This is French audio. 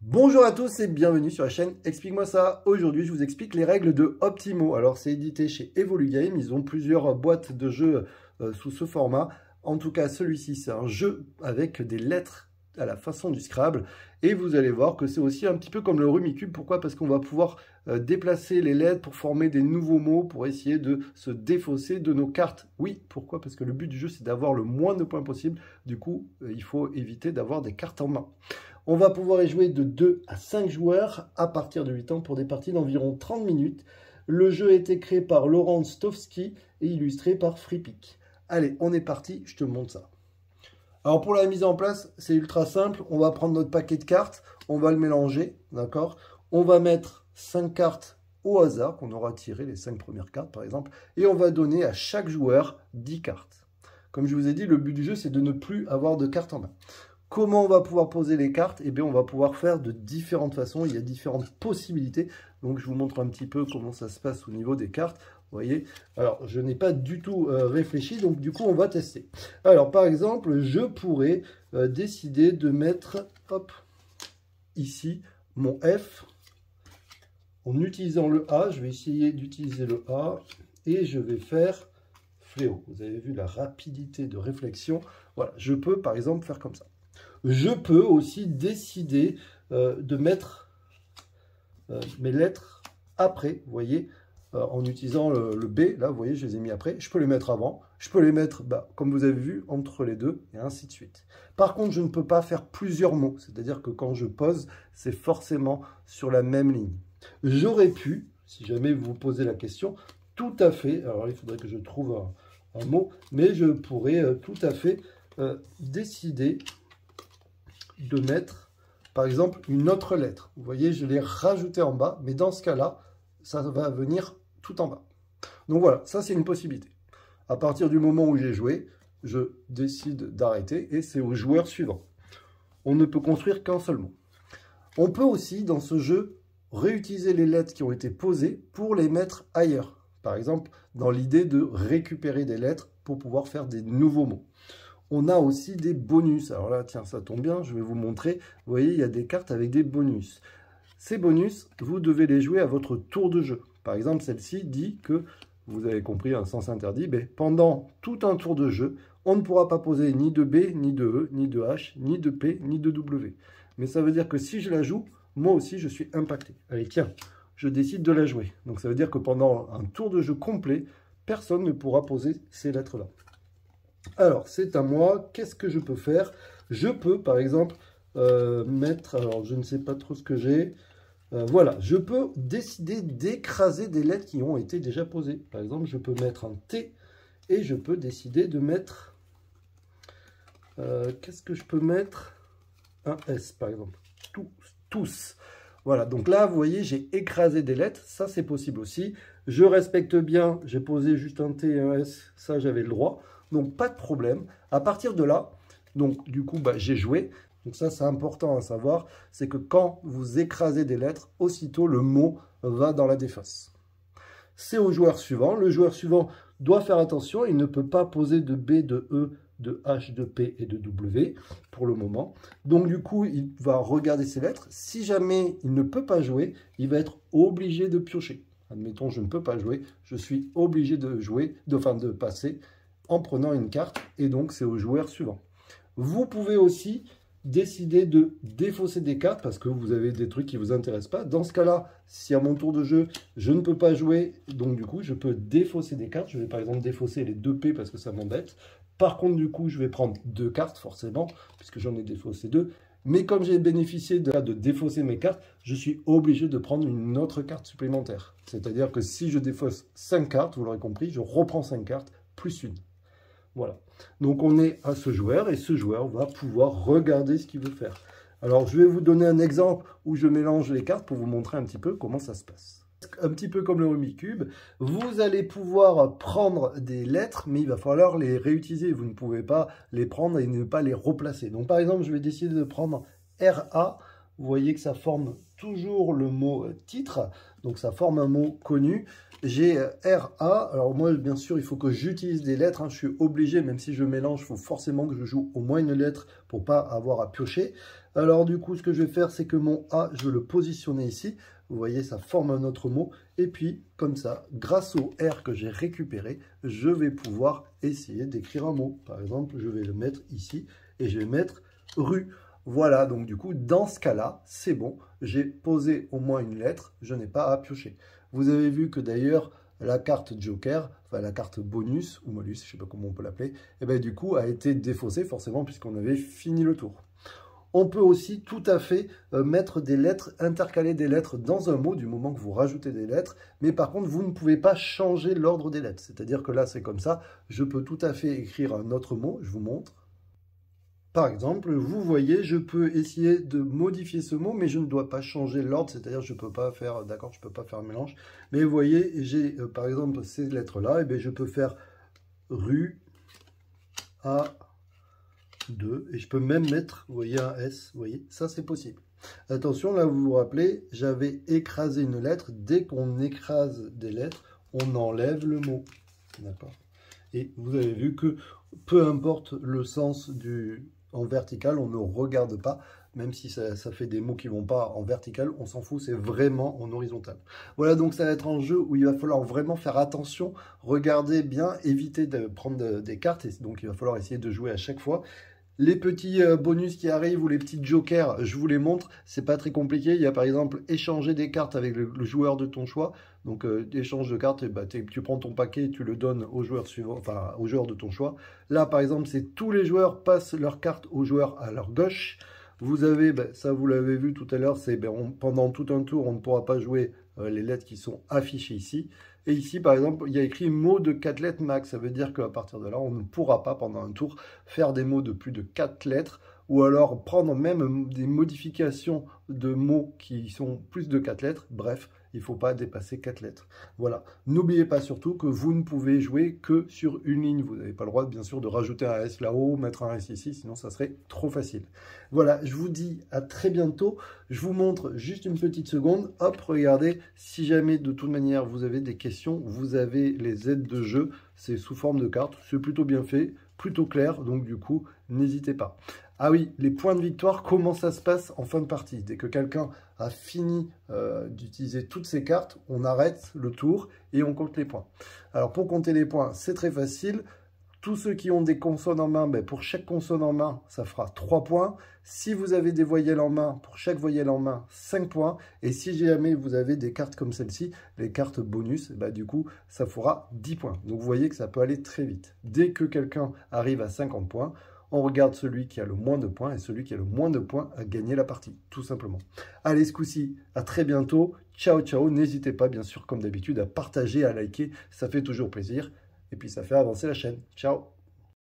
Bonjour à tous et bienvenue sur la chaîne Explique-moi ça. Aujourd'hui, je vous explique les règles de Optimo. Alors, c'est édité chez Evolugame. Ils ont plusieurs boîtes de jeux sous ce format. En tout cas, celui-ci, c'est un jeu avec des lettres à la façon du Scrabble. Et vous allez voir que c'est aussi un petit peu comme le Rumicube. Pourquoi? Parce qu'on va pouvoir déplacer les lettres pour former des nouveaux mots, pour essayer de se défausser de nos cartes. Oui, pourquoi? Parce que le but du jeu, c'est d'avoir le moins de points possible. Du coup, il faut éviter d'avoir des cartes en main. On va pouvoir y jouer de 2 à 5 joueurs à partir de 8 ans pour des parties d'environ 30 minutes. Le jeu a été créé par Laurent Stofsky et illustré par FreePic. Allez, on est parti, je te montre ça. Alors pour la mise en place, c'est ultra simple. On va prendre notre paquet de cartes, on va le mélanger, d'accord? On va mettre 5 cartes au hasard, qu'on aura tiré, les 5 premières cartes par exemple, et on va donner à chaque joueur 10 cartes. Comme je vous ai dit, le but du jeu, c'est de ne plus avoir de cartes en main. Comment on va pouvoir poser les cartes? Eh bien, on va pouvoir faire de différentes façons. Il y a différentes possibilités. Donc, je vous montre un petit peu comment ça se passe au niveau des cartes. Vous voyez? Alors, je n'ai pas du tout réfléchi. Donc, du coup, on va tester. Alors, par exemple, je pourrais décider de mettre, hop, ici, mon F. En utilisant le A, je vais essayer d'utiliser le A. Et je vais faire fléau. Vous avez vu la rapidité de réflexion. Voilà, je peux, par exemple, faire comme ça. Je peux aussi décider de mettre mes lettres après, vous voyez, en utilisant le B, là, vous voyez, je les ai mis après. Je peux les mettre avant, je peux les mettre, comme vous avez vu, entre les deux, et ainsi de suite. Par contre, je ne peux pas faire plusieurs mots, c'est-à-dire que quand je pose, c'est forcément sur la même ligne. J'aurais pu, si jamais vous vous posez la question, tout à fait, alors il faudrait que je trouve un mot, mais je pourrais tout à fait décider de mettre, par exemple, une autre lettre. Vous voyez, je l'ai rajouté en bas, mais dans ce cas-là, ça va venir tout en bas. Donc voilà, ça c'est une possibilité. À partir du moment où j'ai joué, je décide d'arrêter et c'est au joueur suivant. On ne peut construire qu'un seul mot. On peut aussi, dans ce jeu, réutiliser les lettres qui ont été posées pour les mettre ailleurs. Par exemple, dans l'idée de récupérer des lettres pour pouvoir faire des nouveaux mots. On a aussi des bonus. Alors là, tiens, ça tombe bien, je vais vous montrer. Vous voyez, il y a des cartes avec des bonus. Ces bonus, vous devez les jouer à votre tour de jeu. Par exemple, celle-ci dit que, vous avez compris, un sens interdit, mais pendant tout un tour de jeu, on ne pourra pas poser ni de B, ni de E, ni de H, ni de P, ni de W. Mais ça veut dire que si je la joue, moi aussi, je suis impacté. Allez, tiens, je décide de la jouer. Donc ça veut dire que pendant un tour de jeu complet, personne ne pourra poser ces lettres-là. Alors, c'est à moi. Qu'est-ce que je peux faire? Je peux, par exemple, mettre... Alors, je ne sais pas trop ce que j'ai. Voilà, je peux décider d'écraser des lettres qui ont été déjà posées. Par exemple, je peux mettre un T et je peux décider de mettre... Qu'est-ce que je peux mettre? Un S, par exemple. Tous. Voilà, donc là, vous voyez, j'ai écrasé des lettres. Ça, c'est possible aussi. Je respecte bien. J'ai posé juste un T et un S. Ça, j'avais le droit. Donc, pas de problème. À partir de là, donc du coup, j'ai joué. Donc ça, c'est important à savoir. C'est que quand vous écrasez des lettres, aussitôt, le mot va dans la défausse. C'est au joueur suivant. Le joueur suivant doit faire attention. Il ne peut pas poser de B, de E, de H, de P et de W pour le moment. Donc du coup, il va regarder ses lettres. Si jamais il ne peut pas jouer, il va être obligé de piocher. Admettons, je ne peux pas jouer. Je suis obligé de jouer, de passer en prenant une carte, et donc c'est au joueur suivant. Vous pouvez aussi décider de défausser des cartes parce que vous avez des trucs qui ne vous intéressent pas. Dans ce cas-là, si à mon tour de jeu, je ne peux pas jouer, donc du coup, je peux défausser des cartes. Je vais par exemple défausser les 2 P parce que ça m'embête. Par contre, du coup, je vais prendre 2 cartes, forcément, puisque j'en ai défaussé 2. Mais comme j'ai bénéficié de défausser mes cartes, je suis obligé de prendre une autre carte supplémentaire. C'est-à-dire que si je défausse 5 cartes, vous l'aurez compris, je reprends 5 cartes plus une. Voilà. Donc on est à ce joueur et ce joueur va pouvoir regarder ce qu'il veut faire. Alors je vais vous donner un exemple où je mélange les cartes pour vous montrer un petit peu comment ça se passe. Un petit peu comme le Rumicube, vous allez pouvoir prendre des lettres, mais il va falloir les réutiliser. Vous ne pouvez pas les prendre et ne pas les replacer. Donc par exemple, je vais décider de prendre RA. Vous voyez que ça forme toujours le mot titre, donc ça forme un mot connu. J'ai RA, alors moi bien sûr il faut que j'utilise des lettres, hein. Je suis obligé, même si je mélange, il faut forcément que je joue au moins une lettre pour pas avoir à piocher. Alors du coup, ce que je vais faire, c'est que mon A, je vais le positionner ici. Vous voyez, ça forme un autre mot. Et puis, comme ça, grâce au R que j'ai récupéré, je vais pouvoir essayer d'écrire un mot. Par exemple, je vais le mettre ici et je vais mettre rue. Voilà, donc du coup, dans ce cas-là, c'est bon. J'ai posé au moins une lettre, je n'ai pas à piocher. Vous avez vu que d'ailleurs, la carte Joker, enfin la carte bonus, ou malus, je ne sais pas comment on peut l'appeler, et bien du coup a été défaussée forcément puisqu'on avait fini le tour. On peut aussi tout à fait mettre des lettres, intercaler des lettres dans un mot du moment que vous rajoutez des lettres, mais par contre vous ne pouvez pas changer l'ordre des lettres. C'est-à-dire que là c'est comme ça, je peux tout à fait écrire un autre mot, je vous montre. Par exemple, vous voyez, je peux essayer de modifier ce mot, mais je ne dois pas changer l'ordre, c'est-à-dire je ne peux pas faire, d'accord, je ne peux pas faire un mélange. Mais vous voyez, j'ai par exemple ces lettres-là, et bien je peux faire rue A2, et je peux même mettre, vous voyez, un S, vous voyez, ça c'est possible. Attention, là vous vous rappelez, j'avais écrasé une lettre, dès qu'on écrase des lettres, on enlève le mot, d'accord. Et vous avez vu que peu importe le sens en vertical, on ne regarde pas, même si ça fait des mots qui ne vont pas en vertical, on s'en fout, c'est vraiment en horizontal. Voilà, donc ça va être un jeu où il va falloir vraiment faire attention, regarder bien, éviter de prendre des cartes, et donc il va falloir essayer de jouer à chaque fois. Les petits bonus qui arrivent ou les petits jokers, je vous les montre, c'est pas très compliqué. Il y a par exemple échanger des cartes avec le joueur de ton choix. Donc échange de cartes, et bah, tu prends ton paquet, tu le donnes au joueur suivant, enfin au joueur de ton choix. Là par exemple, c'est tous les joueurs passent leurs cartes au joueur à leur gauche. Vous avez, bah, ça vous l'avez vu tout à l'heure, c'est pendant tout un tour, on ne pourra pas jouer les lettres qui sont affichées ici. Et ici, par exemple, il y a écrit mot de 4 lettres max. Ça veut dire qu'à partir de là, on ne pourra pas, pendant un tour, faire des mots de plus de 4 lettres ou alors prendre même des modifications de mots qui sont plus de 4 lettres. Bref, il ne faut pas dépasser 4 lettres. Voilà. N'oubliez pas surtout que vous ne pouvez jouer que sur une ligne. Vous n'avez pas le droit, bien sûr, de rajouter un S là-haut, mettre un S ici, sinon ça serait trop facile. Voilà, je vous dis à très bientôt. Je vous montre juste une petite seconde. Hop, regardez, si jamais de toute manière vous avez des questions, vous avez les aides de jeu. C'est sous forme de cartes. C'est plutôt bien fait, plutôt clair. Donc du coup, n'hésitez pas. Ah oui, les points de victoire, comment ça se passe en fin de partie? Dès que quelqu'un a fini d'utiliser toutes ses cartes, on arrête le tour et on compte les points. Alors pour compter les points, c'est très facile. Tous ceux qui ont des consonnes en main, ben pour chaque consonne en main, ça fera 3 points. Si vous avez des voyelles en main, pour chaque voyelle en main, 5 points. Et si jamais vous avez des cartes comme celle-ci, les cartes bonus, ben du coup, ça fera 10 points. Donc vous voyez que ça peut aller très vite. Dès que quelqu'un arrive à 50 points, on regarde celui qui a le moins de points et celui qui a le moins de points a gagné la partie, tout simplement. Allez, ce coup-ci, à très bientôt. Ciao, ciao. N'hésitez pas, bien sûr, comme d'habitude, à partager, à liker. Ça fait toujours plaisir. Et puis, ça fait avancer la chaîne. Ciao.